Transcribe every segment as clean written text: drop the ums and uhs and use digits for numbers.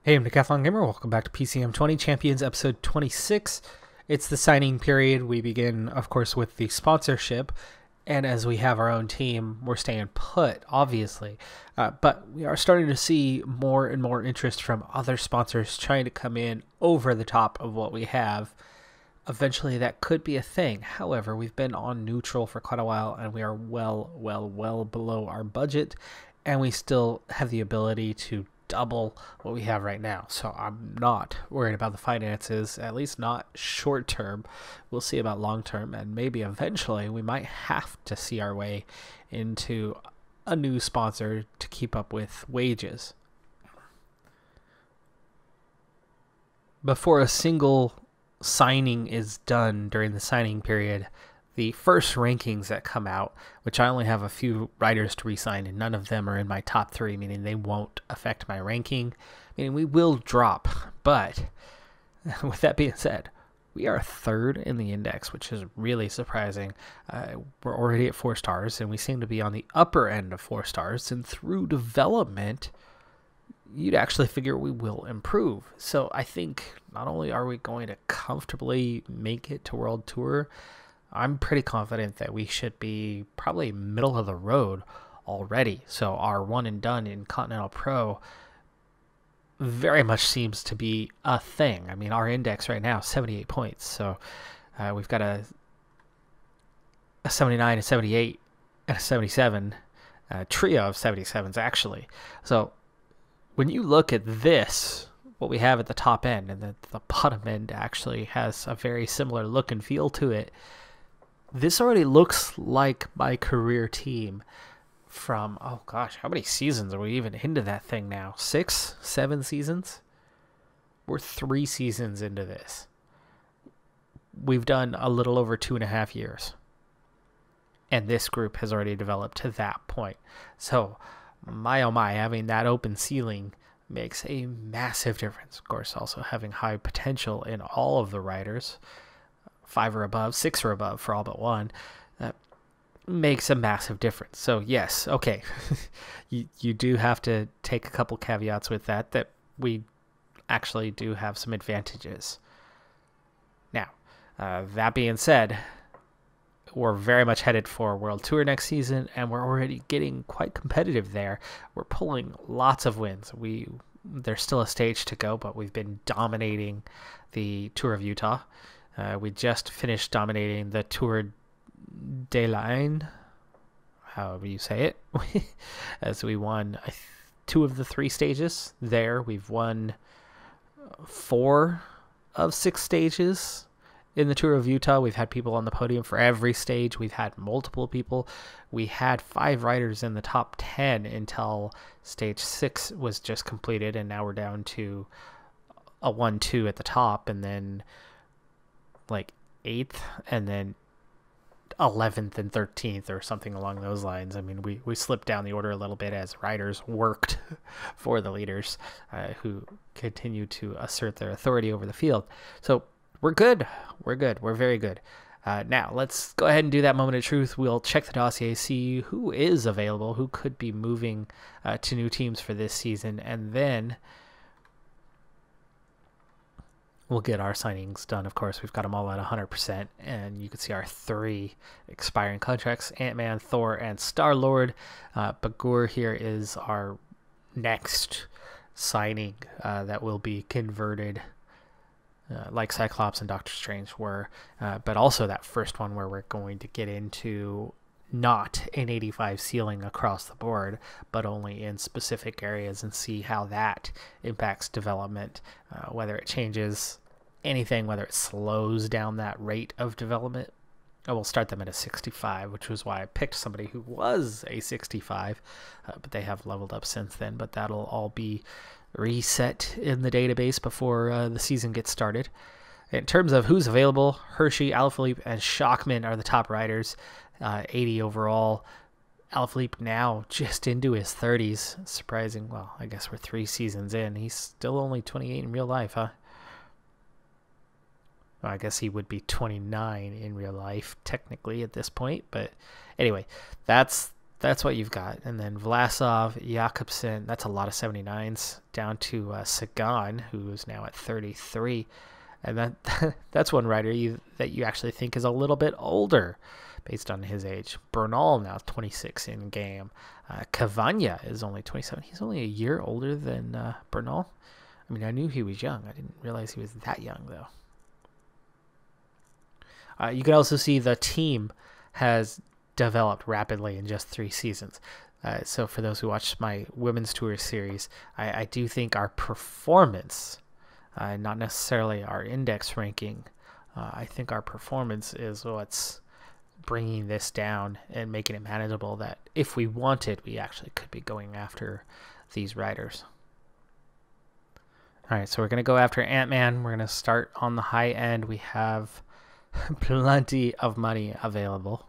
Hey, I'm Decathlon Gamer. Welcome back to PCM20 Champions episode 26. It's the signing period. We begin, of course, with the sponsorship. And as we have our own team, we're staying put, obviously. But we are starting to see more and more interest from other sponsors trying to come in over the top of what we have. Eventually, that could be a thing. However, we've been on neutral for quite a while, and we are well below our budget. And we still have the ability to double what we have right now. So I'm not worried about the finances, at least not short term. We'll see about long term, and maybe eventually we might have to see our way into a new sponsor to keep up with wages. Before a single signing is done during the signing period, the first rankings that come out, which I only have a few writers to re-sign, and none of them are in my top 3, meaning they won't affect my ranking, meaning we will drop. But with that being said, we are 3rd in the index, which is really surprising. We're already at 4 stars, and we seem to be on the upper end of 4 stars, and through development, you'd actually figure we will improve. So I think not only are we going to comfortably make it to World Tour, I'm pretty confident that we should be probably middle of the road already. So our one and done in Continental Pro very much seems to be a thing. I mean, our index right now is 78 points. So we've got a 79, a 78, and a 77, a trio of 77s actually. So when you look at this, what we have at the top end, and the bottom end actually has a very similar look and feel to it. This already looks like my career team from, oh gosh, how many seasons are we even into that thing now? 6, 7 seasons? We're 3 seasons into this. We've done a little over 2.5 years. And this group has already developed to that point. So, my oh my, having that open ceiling makes a massive difference. Of course, also having high potential in all of the riders. 5 or above, 6 or above for all but one, that makes a massive difference. So yes, okay, you do have to take a couple caveats with that we actually do have some advantages. Now, that being said, we're very much headed for World Tour next season, and we're already getting quite competitive there. We're pulling lots of wins. There's still a stage to go, but we've been dominating the Tour of Utah. We just finished dominating the Tour de l'Ain, however you say it, as we won 2 of the 3 stages there. We've won 4 of 6 stages in the Tour of Utah. We've had people on the podium for every stage. We've had multiple people. We had 5 riders in the top 10 until stage 6 was just completed, and now we're down to a 1-2 at the top, and then like 8th, and then 11th and 13th or something along those lines. I mean, we slipped down the order a little bit as riders worked for the leaders who continue to assert their authority over the field. So we're good. We're good. We're very good. Now, let's go ahead and do that moment of truth. We'll check the dossier, see who is available, who could be moving to new teams for this season, and then we'll get our signings done. Of course, we've got them all at 100%, and you can see our 3 expiring contracts: Ant-Man, Thor, and Star-Lord. Bagur here is our next signing that will be converted, like Cyclops and Doctor Strange were, but also that first one where we're going to get into not an 85 ceiling across the board, but only in specific areas, and see how that impacts development, whether it changes anything, whether it slows down that rate of development. I will start them at a 65, which was why I picked somebody who was a 65, but they have leveled up since then. But that'll all be reset in the database before the season gets started. In terms of who's available, Hershey, Alaphilippe, and Shockman are the top riders. 80 overall. Alaphilippe now just into his 30s. Surprising. Well, I guess we're 3 seasons in. He's still only 28 in real life, huh? Well, I guess he would be 29 in real life, technically, at this point. But anyway, that's that's what you've got. And then Vlasov, Jakobsen, that's a lot of 79s, down to Sagan, who's now at 33. And that's one rider that you actually think is a little bit older based on his age. Bernal now 26 in game. Cavagna is only 27. He's only a year older than Bernal. I mean, I knew he was young. I didn't realize he was that young, though. You can also see the team has developed rapidly in just 3 seasons. So for those who watched my Women's Tour series, I do think our performance, not necessarily our index ranking, I think our performance is what's bringing this down and making it manageable, that if we wanted, we actually could be going after these riders. All right, so we're going to go after Ant-Man. We're going to start on the high end. We have plenty of money available.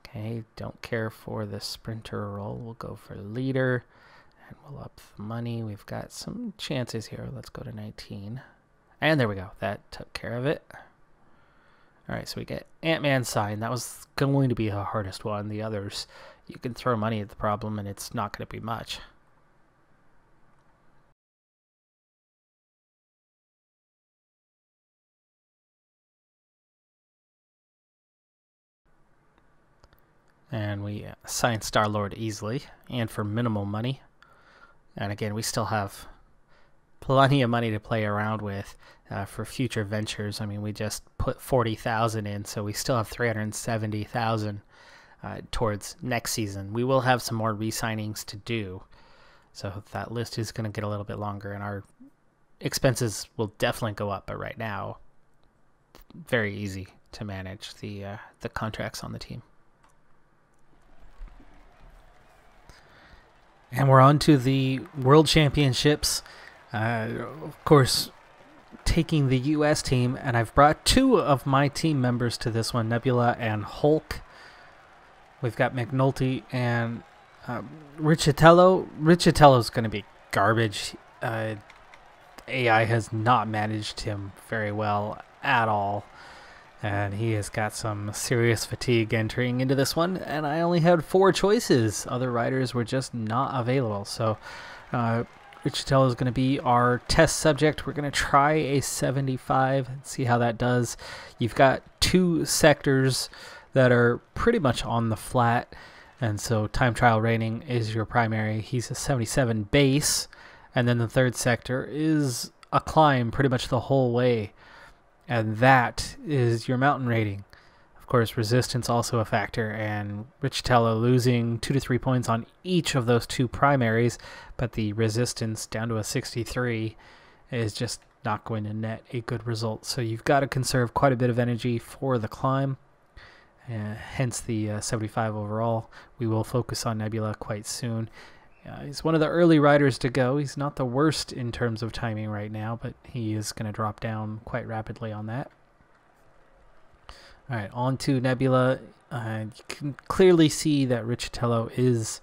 Okay, don't care for the sprinter role. We'll go for leader, and we'll up the money. We've got some chances here. Let's go to 19. And there we go. That took care of it. All right, so we get Ant-Man sign. That was going to be the hardest one. The others, you can throw money at the problem, and it's not going to be much. And we assign Star-Lord easily and for minimal money. And again, we still have plenty of money to play around with for future ventures. I mean, we just put 40,000 in, so we still have 370,000 towards next season. We will have some more re-signings to do, so that list is going to get a little bit longer, and our expenses will definitely go up. But right now, very easy to manage the contracts on the team. And we're on to the World Championships. Of course, taking the U.S. team, and I've brought 2 of my team members to this one, Nebula and Hulk. We've got McNulty and Riccitello. Riccitello's going to be garbage. AI has not managed him very well at all, and he has got some serious fatigue entering into this one, and I only had 4 choices. Other riders were just not available, so Riccitello is going to be our test subject. We're going to try a 75 and see how that does. You've got 2 sectors that are pretty much on the flat, and so time trial rating is your primary. He's a 77 base, and then the 3rd sector is a climb pretty much the whole way, and that is your mountain rating. Of course, resistance also a factor, and Riccitello losing 2 to 3 points on each of those 2 primaries, but the resistance down to a 63 is just not going to net a good result. So you've got to conserve quite a bit of energy for the climb, hence the 75 overall. We will focus on Nebula quite soon. He's one of the early riders to go. He's not the worst in terms of timing right now, but he is going to drop down quite rapidly on that. All right, on to Nebula. You can clearly see that Riccitello is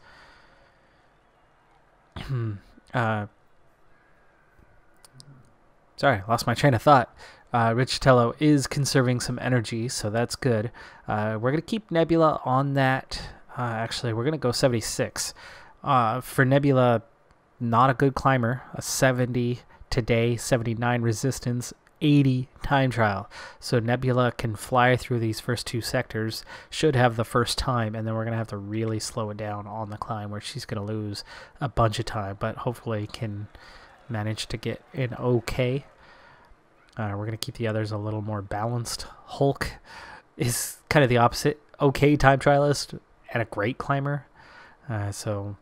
sorry, lost my train of thought. Riccitello is conserving some energy, so that's good. We're going to keep Nebula on that. Actually, we're going to go 76. For Nebula, not a good climber. A 70 today, 79 resistance, 80 time trial. So Nebula can fly through these first 2 sectors, should have the first time, and then we're going to have to really slow it down on the climb where she's going to lose a bunch of time, but hopefully can manage to get an okay. We're going to keep the others a little more balanced. Hulk is kind of the opposite. Okay time trialist and a great climber. So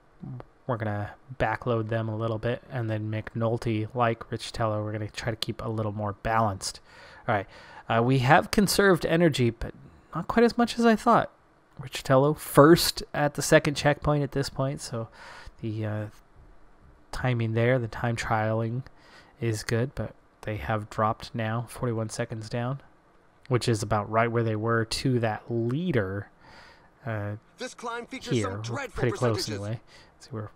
we're going to backload them a little bit, and then McNulty, like Riccitello, we're going to try to keep a little more balanced. All right, we have conserved energy, but not quite as much as I thought. Riccitello first at the 2nd checkpoint at this point, so the timing there, the time trialing is good, but they have dropped now, 41 seconds down, which is about right where they were to that leader. This climb features here, some dreadful pretty close percentages. anyway. So we're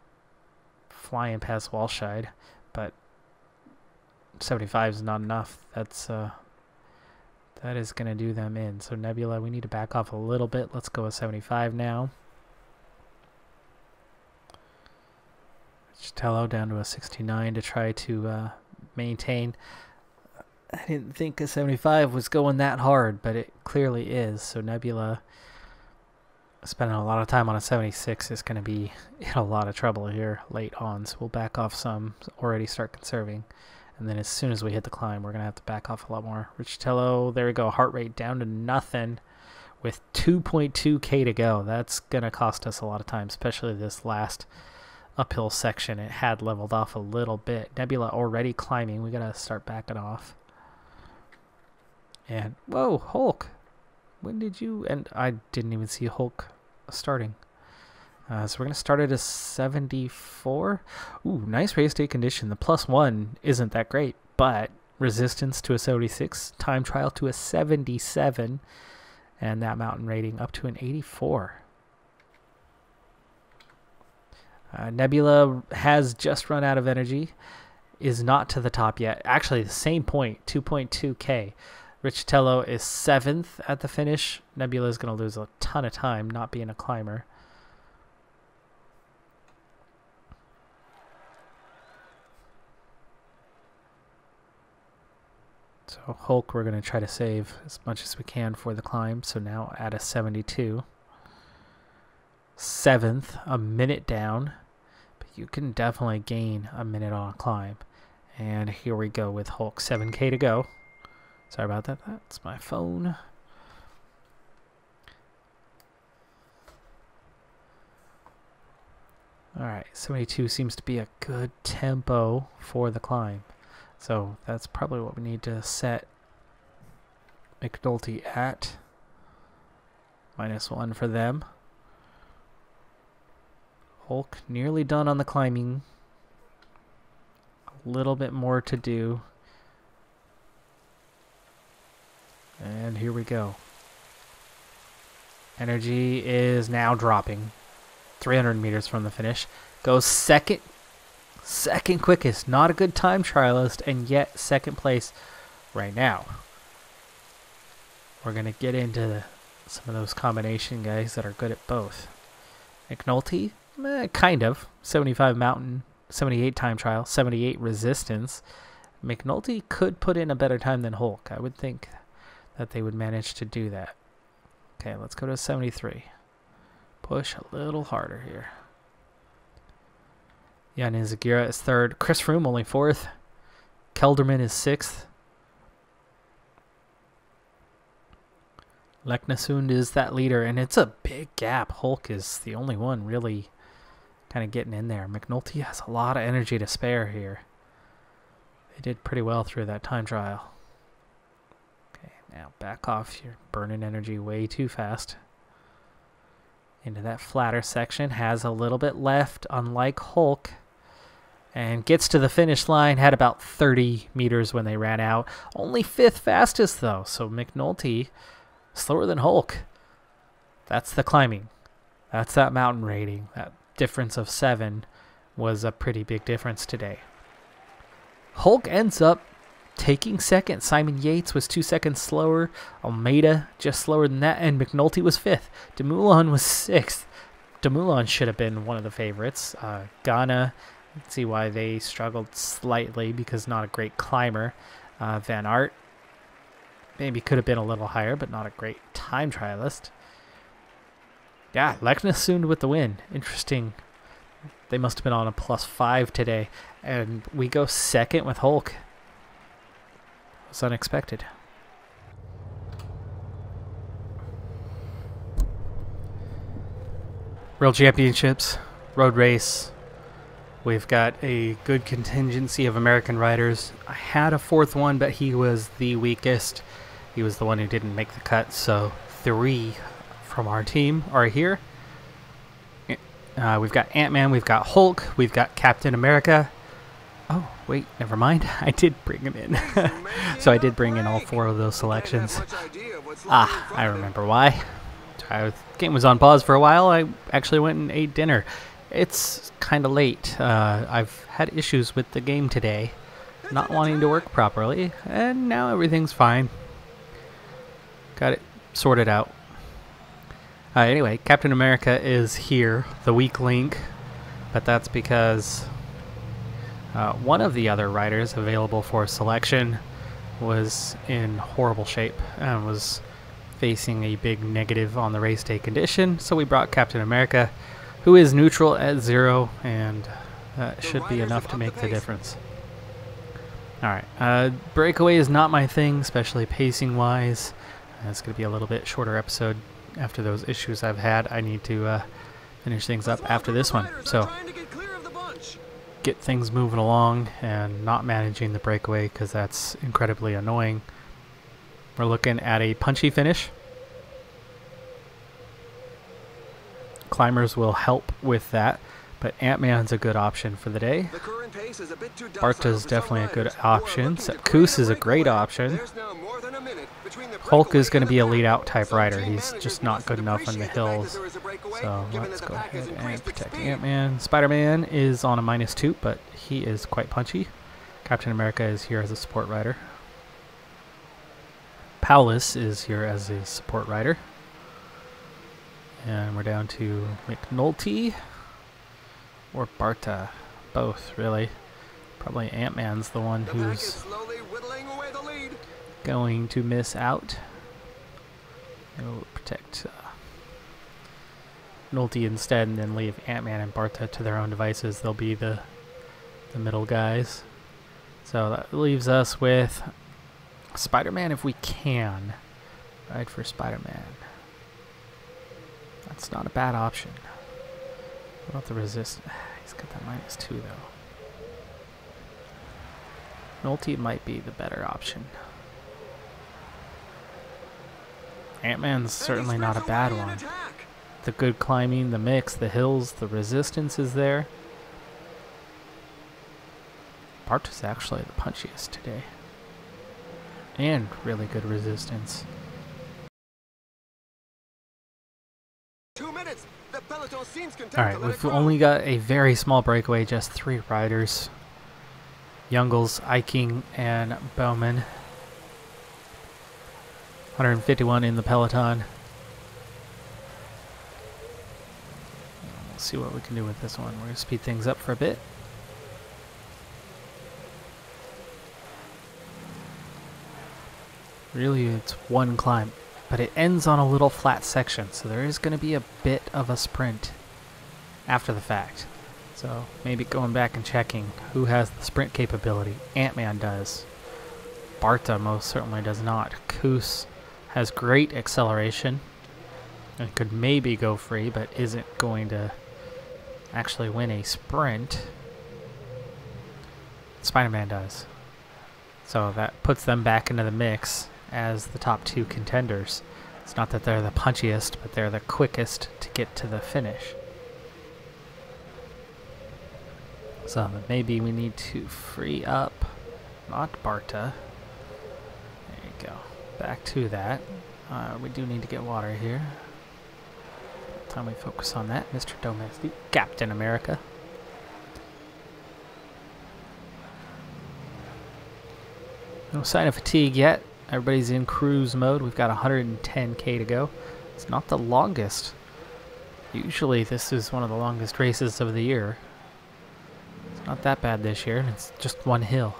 flying past That is going to do them in. So Nebula, we need to back off a little bit. Let's go with 75 now. Stello down to a 69 to try to maintain. I didn't think a 75 was going that hard, but it clearly is. So Nebula spending a lot of time on a 76 is going to be in a lot of trouble here late on. So we'll back off some, already start conserving. And then as soon as we hit the climb, we're going to have to back off a lot more. Richatello, there we go. Heart rate down to nothing with 2.2K to go. That's going to cost us a lot of time, especially this last uphill section. It had leveled off a little bit. Nebula already climbing. We got to start backing off. And, whoa, Hulk. When did you... And I didn't even see Hulk starting. So we're going to start at a 74. Ooh, nice race day condition. The +1 isn't that great, but resistance to a 76, time trial to a 77, and that mountain rating up to an 84. Nebula has just run out of energy, is not to the top yet. Actually, the same point, 2.2K. Richatello is 7th at the finish. Nebula is going to lose a ton of time not being a climber. So Hulk we're going to try to save as much as we can for the climb. So now at a 72. 7th, a minute down. But you can definitely gain a minute on a climb. And here we go with Hulk. 7K to go. Sorry about that. That's my phone. Alright, 72 seems to be a good tempo for the climb. So that's probably what we need to set McNulty at. -1 for them. Hulk nearly done on the climbing. A little bit more to do. And here we go. Energy is now dropping. 300 meters from the finish. Goes second quickest. Not a good time trialist, and yet second place right now. We're going to get into some of those combination guys that are good at both. McNulty, kind of. 75 mountain, 78 time trial, 78 resistance. McNulty could put in a better time than Hulk. I would think that they would manage to do that. Okay, let's go to 73. Push a little harder here. Yanin Zagira is 3rd. Chris Froome only 4th. Kelderman is 6th. Leknesund is that leader, and it's a big gap. Hulk is the only one really kind of getting in there. McNulty has a lot of energy to spare here. They did pretty well through that time trial. Okay, now back off. You're burning energy way too fast. Into that flatter section. Has a little bit left, unlike Hulk. And gets to the finish line. Had about 30 meters when they ran out. Only 5th fastest, though. So McNulty, slower than Hulk. That's the climbing. That's that mountain rating. That difference of 7 was a pretty big difference today. Hulk ends up taking 2nd. Simon Yates was 2 seconds slower. Almeida just slower than that. And McNulty was 5th. Dumoulin was 6th. Dumoulin should have been one of the favorites. Ghana, let's see why they struggled slightly because not a great climber. Van Aert maybe could have been a little higher, but not a great time trialist. Yeah, Leknesund with the win. Interesting. They must have been on a +5 today. And we go 2nd with Hulk. It's unexpected. World Championships, road race. We've got a good contingency of American riders. I had a 4th one, but he was the weakest. He was the one who didn't make the cut, so 3 from our team are here. We've got Ant-Man, we've got Hulk, we've got Captain America. Oh, wait, never mind. I did bring him in. So I did bring in all 4 of those selections. I remember why. The game was on pause for a while. I actually went and ate dinner. It's kind of late. I've had issues with the game today, not wanting to work properly, and now everything's fine. got it sorted out. Anyway, Captain America is here, the weak link, but that's because one of the other riders available for selection was in horrible shape and was facing a big negative on the race day condition, so we brought Captain America, who is neutral at 0, and that should be enough to make the difference. Alright, breakaway is not my thing, especially pacing wise. It's going to be a little bit shorter episode after those issues I've had. I need to finish things up after this one, so get things moving along and not managing the breakaway because that's incredibly annoying. We're looking at a punchy finish. Climbers will help with that, but Ant-Man's a good option for the day. Barta's definitely a good option. Koos is a great option. Hulk is going to be a lead-out type rider. He's just not good enough on the hills. So let's go ahead and protect Ant-Man. Spider-Man is on a -2, but he is quite punchy. Captain America is here as a support rider. Paulus is here as a support rider. And we're down to McNulty or Barta. Both, really. Probably Ant-Man's the one who's going to miss out. We'll protect McNulty instead and then leave Ant-Man and Barta to their own devices. They'll be the middle guys. So that leaves us with Spider-Man if we can. Ride for Spider-Man. That's not a bad option. What about the resist? He's got that -2 though. Multi might be the better option. Ant-Man's certainly not a bad one. The good climbing, the mix, the hills, the resistance is there. Barta's actually the punchiest today. And really good resistance. 2 minutes. The peloton seems content. Alright, we've only got a very small breakaway, just 3 riders. Youngles, Eiking, and Bowman. 151 in the peloton. We'll see what we can do with this one. We're going to speed things up for a bit. Really, it's one climb, but it ends on a little flat section, so there is going to be a bit of a sprint after the fact. So maybe going back and checking who has the sprint capability. Ant-Man does. Barta most certainly does not. Koos has great acceleration and could maybe go free, but isn't going to actually win a sprint. Spider-Man does. So that puts them back into the mix as the top 2 contenders. It's not that they're the punchiest, but they're the quickest to get to the finish. So maybe we need to free up, not Barta. There you go. Back to that. We do need to get water here. Time we focus on that, Mr. Domestic, Captain America. No sign of fatigue yet. Everybody's in cruise mode. We've got 110k to go. It's not the longest. Usually this is one of the longest races of the year. It's not that bad this year, and it's just one hill.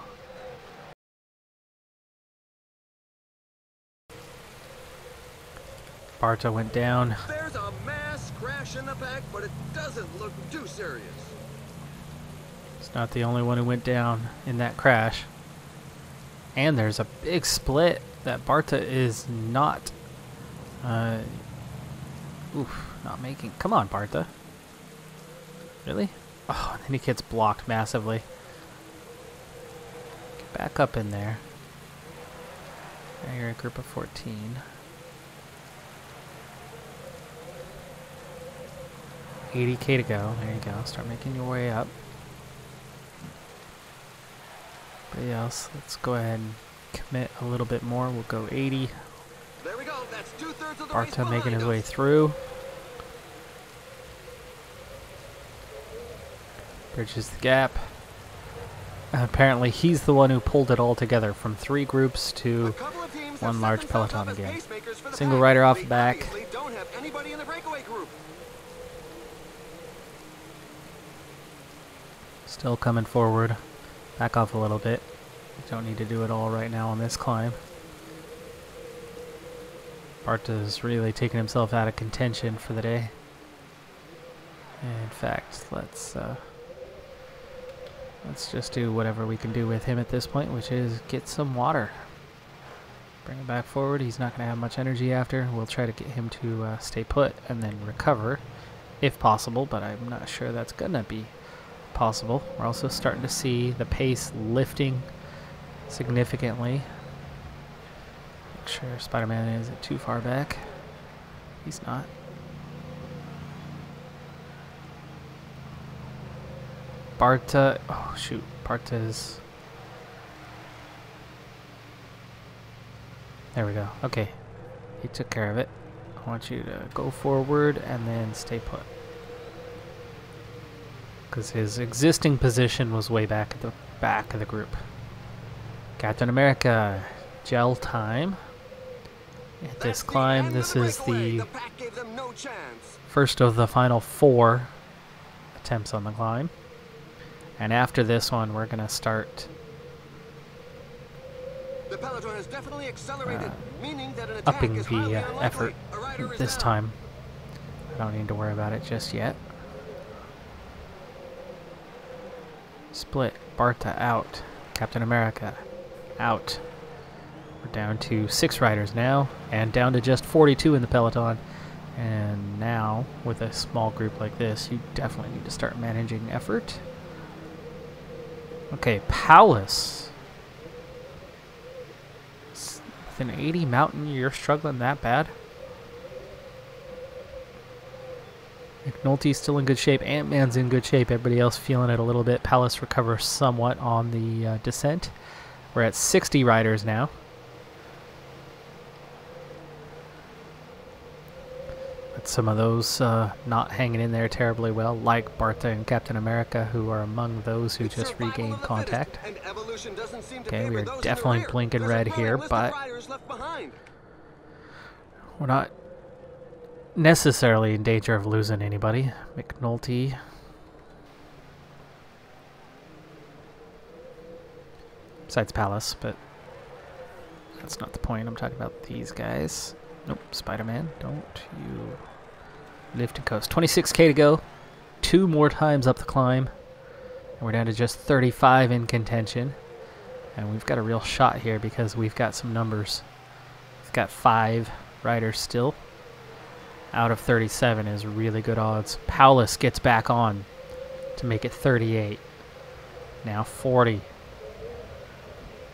Barta went down. There's a mass crash in the pack, but it doesn't look too serious. It's not the only one who went down in that crash. And there's a big split that Barta is not not making. Come on, Barta. Really? Oh, and then he gets blocked massively. Get back up in there. Now you're a group of 14. 80k to go. There you go. Start making your way up. Everybody else, let's go ahead and commit a little bit more. We'll go 80. There we go. That's 2/3 of the Barta making his way through. Bridges the gap. Apparently he's the one who pulled it all together from 3 groups to one large peloton off as again. pacemakers for the Single pack. rider off We the back. obviously don't have anybody in the breakaway group. Still coming forward. Back off a little bit. Don't need to do it all right now on this climb. Barta's really taking himself out of contention for the day. In fact, let's just do whatever we can do with him at this point, which is get some water. Bring him back forward. He's not going to have much energy after. We'll try to get him to stay put and then recover, if possible, but I'm not sure that's going to be possible. We're also starting to see the pace lifting significantly. Make sure Spider-Man isn't too far back. He's not. Barta, oh shoot, Barta's, there we go, okay, he took care of it. I want you to go forward and then stay put, because his existing position was way back at the back of the group. Captain America, gel time. At this climb, this is the first of the final 4 attempts on the climb. And after this one, we're going to start the peloton has definitely accelerated, meaning that an attack upping is highly the unlikely. effort A rider is this down. time. I don't need to worry about it just yet. Split. Barta out. Captain America out. We're down to 6 riders now, and down to just 42 in the peloton. And now, with a small group like this, you definitely need to start managing effort. Okay, Paulus. With an 80 mountain, you're struggling that bad? McNulty's still in good shape. Ant-Man's in good shape. Everybody else feeling it a little bit. Paulus recovers somewhat on the descent. We're at 60 riders now. But some of those not hanging in there terribly well, like Barta and Captain America, who are among those who just regained contact. Okay, we are definitely blinking red here, but we're not necessarily in danger of losing anybody. McNulty. Besides Palace, but that's not the point. I'm talking about these guys. Nope, Spider-Man, don't you lift and coast. 26k to go. 2 more times up the climb. And we're down to just 35 in contention. And we've got a real shot here because we've got some numbers. We've got 5 riders still. Out of 37 is really good odds. Paulus gets back on to make it 38. Now 40.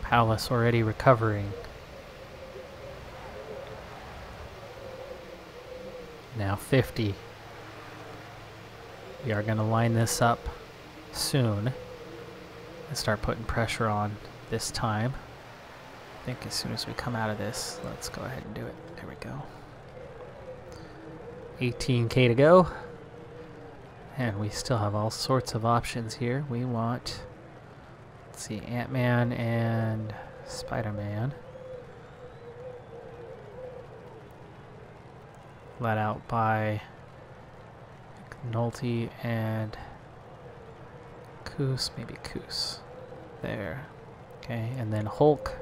Paulus already recovering. Now 50. We are going to line this up soon and start putting pressure on this time. I think as soon as we come out of this, let's go ahead and do it. There we go. 18k to go. And we still have all sorts of options here. We want, let's see, Ant-Man and Spider-Man. Let out by McNulty and Koos, maybe Koos. There. Okay, and then Hulk.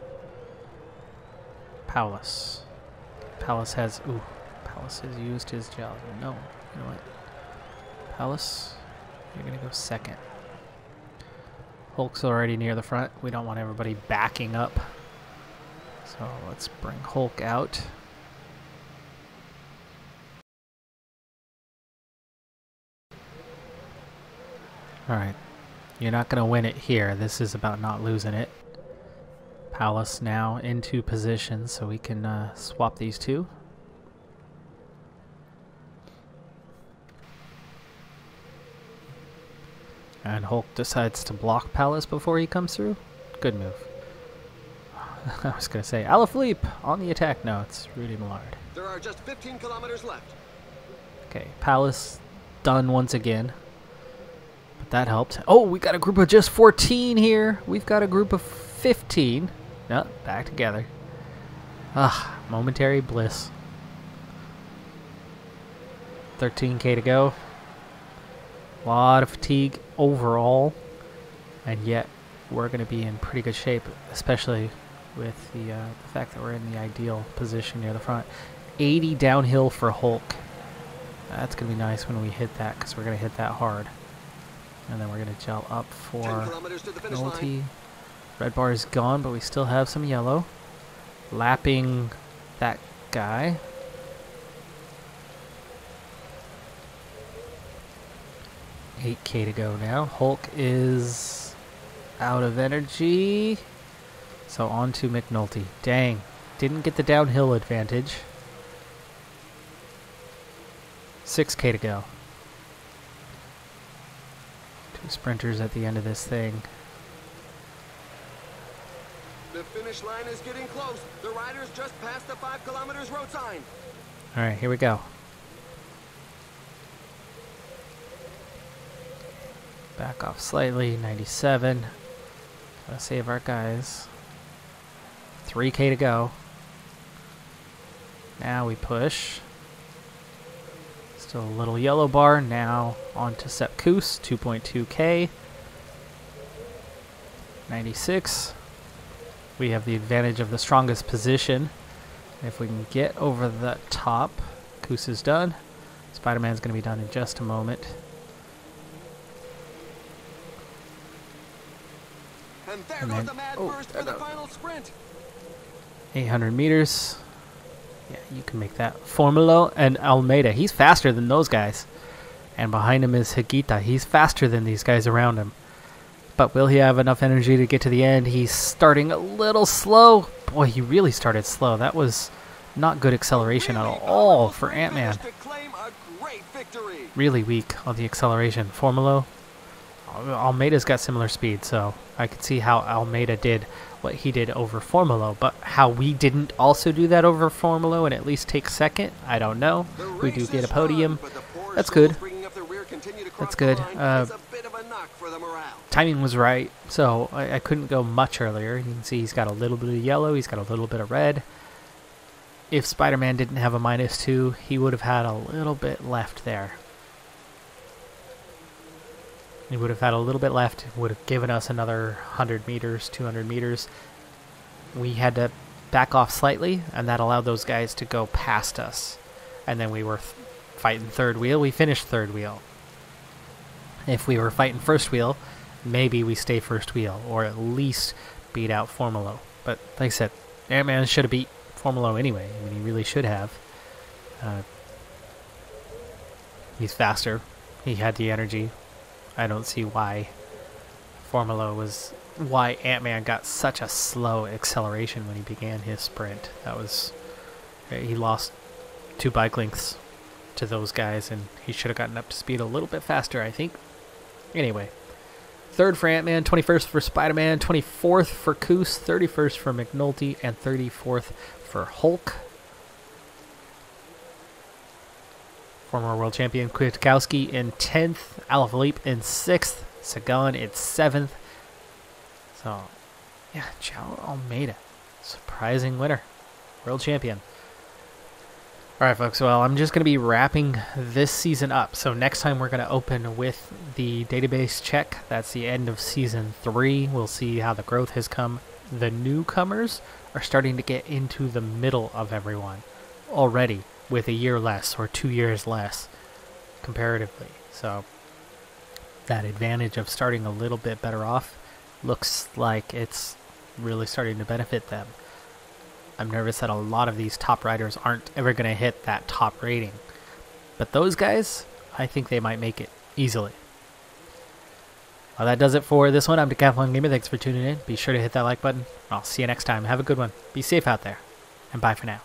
Paulus. Paulus has, ooh, Paulus has used his gel. No, you know what? Paulus, you're gonna go second. Hulk's already near the front. We don't want everybody backing up. So let's bring Hulk out. Alright, you're not going to win it here. This is about not losing it. Paulus now into position so we can swap these two. And Hulk decides to block Paulus before he comes through. Good move. I was going to say, Alaphilippe on the attack. No, it's Rudy Millard. There are just 15 kilometers left. Okay, Paulus done once again. But that helped. Oh, we got a group of just 14 here. We've got a group of 15. No, back together. Ah, momentary bliss. 13K to go. A lot of fatigue overall, and yet we're going to be in pretty good shape, especially with the fact that we're in the ideal position near the front. 80 downhill for Hulk. That's going to be nice when we hit that, because we're going to hit that hard. And then we're going to gel up for McNulty. Red bar is gone, but we still have some yellow. Lapping that guy. $8K to go now. Hulk is out of energy. So on to McNulty. Dang. Didn't get the downhill advantage. 6K to go. 2 sprinters at the end of this thing. The finish line is getting close. The riders just passed the 5 kilometers road sign. Alright, here we go. Back off slightly, 97. Gotta save our guys. 3K to go. Now we push. Still a little yellow bar. Now on to Sepp Kuss, 2.2K. 96. We have the advantage of the strongest position. If we can get over the top, Kuss is done. Spider-Man's going to be done in just a moment. And there goes the mad burst for the final sprint. 800 meters. Yeah, you can make that. Formulo and Almeida. He's faster than those guys. And behind him is Higuita. He's faster than these guys around him. But will he have enough energy to get to the end? He's starting a little slow. Boy, he really started slow. That was not good acceleration at all for Ant-Man. Really weak on the acceleration. Formulo. Almeida's got similar speed, so I could see how Almeida did what he did over Formulo, but how we didn't also do that over Formulo and at least take second, I don't know. We do get a podium. That's good. That's good. Timing was right, so I couldn't go much earlier. You can see he's got a little bit of yellow, he's got a little bit of red. If Spider-Man didn't have a -2, he would have had a little bit left there. He would have had a little bit left, would have given us another 100 meters, 200 meters. We had to back off slightly, and that allowed those guys to go past us. And then we were fighting third wheel. We finished third wheel. If we were fighting first wheel, maybe we stay first wheel, or at least beat out Formulo. But like I said, Ant-Man should have beat Formulo anyway. I mean, he really should have. He's faster. He had the energy. I don't see why why Ant-Man got such a slow acceleration when he began his sprint. He lost 2 bike lengths to those guys, and he should have gotten up to speed a little bit faster, I think. Anyway, 3rd for Ant-Man, 21st for Spider-Man, 24th for Kuss, 31st for McNulty, and 34th for Hulk. Former world champion Kwiatkowski in 10th, Alaphilippe in 6th, Sagan in 7th. So, yeah, João Almeida, surprising winner, world champion. Alright folks, well, I'm just going to be wrapping this season up. So next time we're going to open with the database check. That's the end of Season 3. We'll see how the growth has come. The newcomers are starting to get into the middle of everyone already, with a year less or 2 years less comparatively. So that advantage of starting a little bit better off looks like it's really starting to benefit them. I'm nervous that a lot of these top riders aren't ever going to hit that top rating. But those guys, I think they might make it easily. Well, that does it for this one. I'm Decathlon Gamer. Thanks for tuning in. Be sure to hit that like button. I'll see you next time. Have a good one. Be safe out there. And bye for now.